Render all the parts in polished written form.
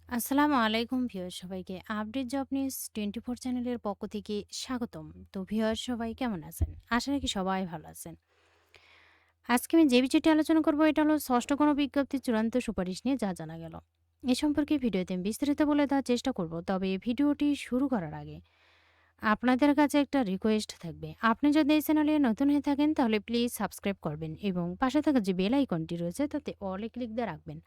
আসসালামু আলাইকুম ভিউয়ার্স সবাইকে আপডেট জব নিউজ 24 চ্যানেলের পক্ষ থেকে স্বাগতম। তো ভিউয়ার্স সবাই কেমন আছেন? আশা রাখি সবাই ভালো আছেন। আজকে আমি যে বিষয়টি আলোচনা করব এটা হলো ষষ্ঠ গণবিজ্ঞপ্তির চূড়ান্ত সুপারিশ নিয়ে যা জানা গেল। এ সম্পর্কে ভিডিওতে আমি বিস্তারিত বলে দেওয়ার চেষ্টা করব। তবে ভিডিওটি শুরু করার আগে আপনাদের কাছে একটা রিকোয়েস্ট থাকবে। আপনি যদি এই চ্যানেলে নতুন হয়ে থাকেন তাহলে প্লিজ সাবস্ক্রাইব করবেন এবং পাশে থাকা যে বেল আইকনটি রয়েছে তাতে অলে ক্লিক দিয়ে রাখবেন,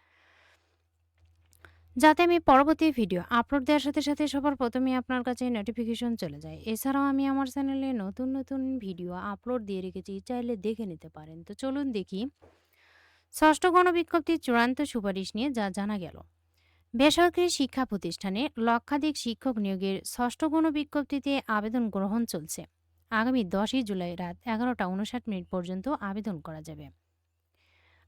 যাতে আমি পরবর্তী ভিডিও আপলোড দেওয়ার সাথে সাথে সবার প্রথমে আপনার কাছে নোটিফিকেশন চলে যায়। এছাড়াও আমি আমার চ্যানেলে নতুন নতুন ভিডিও আপলোড দিয়ে রেখেছি, চাইলে দেখে নিতে পারেন। তো চলুন দেখি ষষ্ঠ গণবিজ্ঞপ্তির চূড়ান্ত সুপারিশ নিয়ে যা জানা গেল। বেসরকারি শিক্ষা প্রতিষ্ঠানে লক্ষাধিক শিক্ষক নিয়োগের ষষ্ঠ গণবিজ্ঞপ্তিতে আবেদন গ্রহণ চলছে। আগামী 10ই জুলাই রাত 11টা 59 মিনিট পর্যন্ত আবেদন করা যাবে,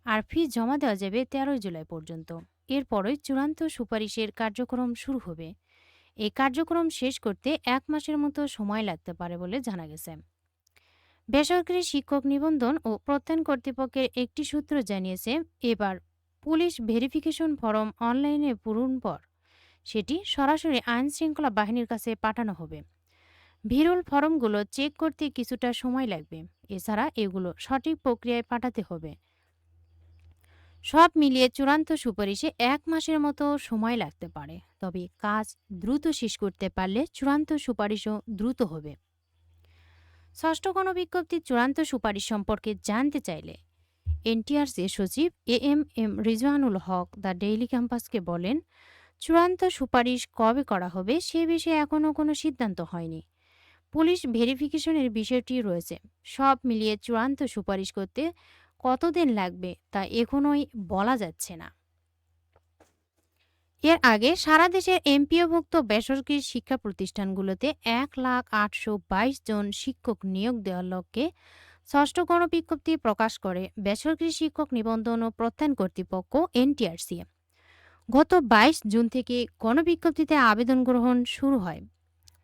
আর ফি জমা দেওয়া যাবে 13ই জুলাই পর্যন্ত। এরপরই চূড়ান্ত সুপারিশের কার্যক্রম শুরু হবে। এই কার্যক্রম শেষ করতে 1 মাসের মতো সময় লাগতে পারে বলে জানা গেছে। বেসরকারি শিক্ষক নিবন্ধন ও প্রত্যয়ন কর্তৃপক্ষের একটি সূত্র জানিয়েছে, এবার পুলিশ ভেরিফিকেশন ফরম অনলাইনে পূরণ পর সেটি সরাসরি আইন শৃঙ্খলা বাহিনীর কাছে পাঠানো হবে। ভিরুল ফরমগুলো চেক করতে কিছুটা সময় লাগবে। এছাড়া এগুলো সঠিক প্রক্রিয়ায় পাঠাতে হবে। সব মিলিয়ে চূড়ান্ত সুপারিশে 1 মাসের মতো সময় লাগতে পারে। তবে কাজ দ্রুত শেষ করতে পারলে চূড়ান্ত সুপারিশও দ্রুত হবে। ষষ্ঠ গণবিজ্ঞপ্তির চূড়ান্ত সুপারিশ সম্পর্কে জানতে চাইলে এনটিআরসি সচিব AM Rizwanul Haque the daily ক্যাম্পাসকে বলেন, চূড়ান্ত সুপারিশ কবে করা হবে সে বিষয়ে এখনও কোনো সিদ্ধান্ত হয়নি। পুলিশ ভেরিফিকেশনের বিষয়টি রয়েছে। সব মিলিয়ে চূড়ান্ত সুপারিশ করতে কতদিন লাগবে তা এখনোই বলা যাচ্ছে না। এর আগে সারা দেশের এমপিওভুক্ত বেসরকারি শিক্ষা প্রতিষ্ঠানগুলোতে 1,822 জন শিক্ষক নিয়োগ দেওয়ার লক্ষ্যে ষষ্ঠ গণবিজ্ঞপ্তি প্রকাশ করে বেসরকারি শিক্ষক নিবন্ধন ও প্রত্যয়ন কর্তৃপক্ষ এনটিআরসি। গত 22 জুন থেকে গণবিজ্ঞপ্তিতে আবেদন গ্রহণ শুরু হয়।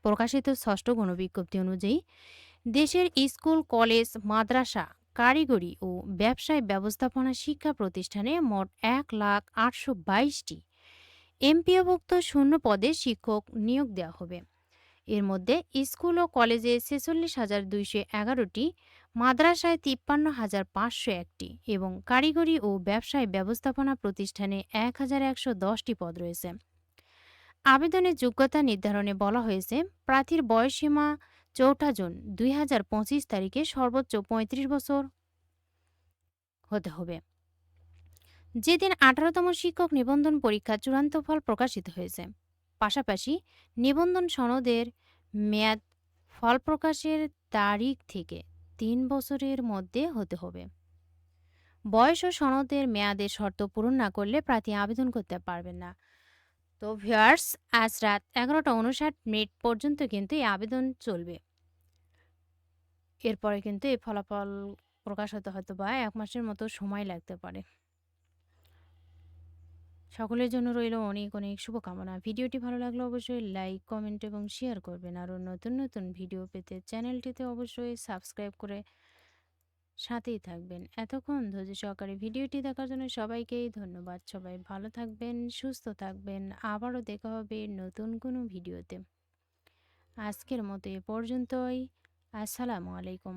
প্রকাশিত ষষ্ঠ গণবিজ্ঞপ্তি অনুযায়ী দেশের স্কুল, কলেজ, মাদ্রাসা, কারিগরি ও ব্যবসায় ব্যবস্থাপনা শিক্ষা প্রতিষ্ঠানে মোট 1,822টি এমপিওভুক্ত শূন্য পদে শিক্ষক নিয়োগ দেওয়া হবে। এর মধ্যে স্কুল ও কলেজে 46,211টি, মাদ্রাসায় 53,501টি এবং কারিগরি ও ব্যবসায় ব্যবস্থাপনা প্রতিষ্ঠানে 1,110টি পদ রয়েছে। আবেদনের যোগ্যতা নির্ধারণে বলা হয়েছে, প্রার্থীর বয়সসীমা 4 জুন 2025 তারিখে সর্বোচ্চ 35 বছর হতে হবে, যেদিন 18তম শিক্ষক নিবন্ধন পরীক্ষার চূড়ান্ত ফল প্রকাশিত হয়েছে। পাশাপাশি নিবন্ধন সনদের মেয়াদ ফল প্রকাশের তারিখ থেকে 3 বছরের মধ্যে হতে হবে। বয়স ও সনদের মেয়াদের শর্ত পূরণ না করলে প্রার্থী আবেদন করতে পারবেন না। তো ভিউয়ার্স, আজ রাত 11টা 59 মিনিট পর্যন্ত কিন্তু এই আবেদন চলবে। এরপরে কিন্তু এই ফলাফল প্রকাশ হতে হয়তো বা 1 মাসের মতো সময় লাগতে পারে। সকলের জন্য রইল অনেক অনেক শুভকামনা। ভিডিওটি ভালো লাগলে অবশ্যই লাইক, কমেন্ট এবং শেয়ার করবেন। আরও নতুন নতুন ভিডিও পেতে চ্যানেলটিতে অবশ্যই সাবস্ক্রাইব করে সাথেই থাকবেন। এতক্ষণ ধৈর্য সহকারে ভিডিওটি দেখার জন্য সবাইকেই ধন্যবাদ। সবাই ভালো থাকবেন, সুস্থ থাকবেন। আবারও দেখা হবে নতুন কোনো ভিডিওতে। আজকের মতো এ পর্যন্তই। আসসালামু আলাইকুম।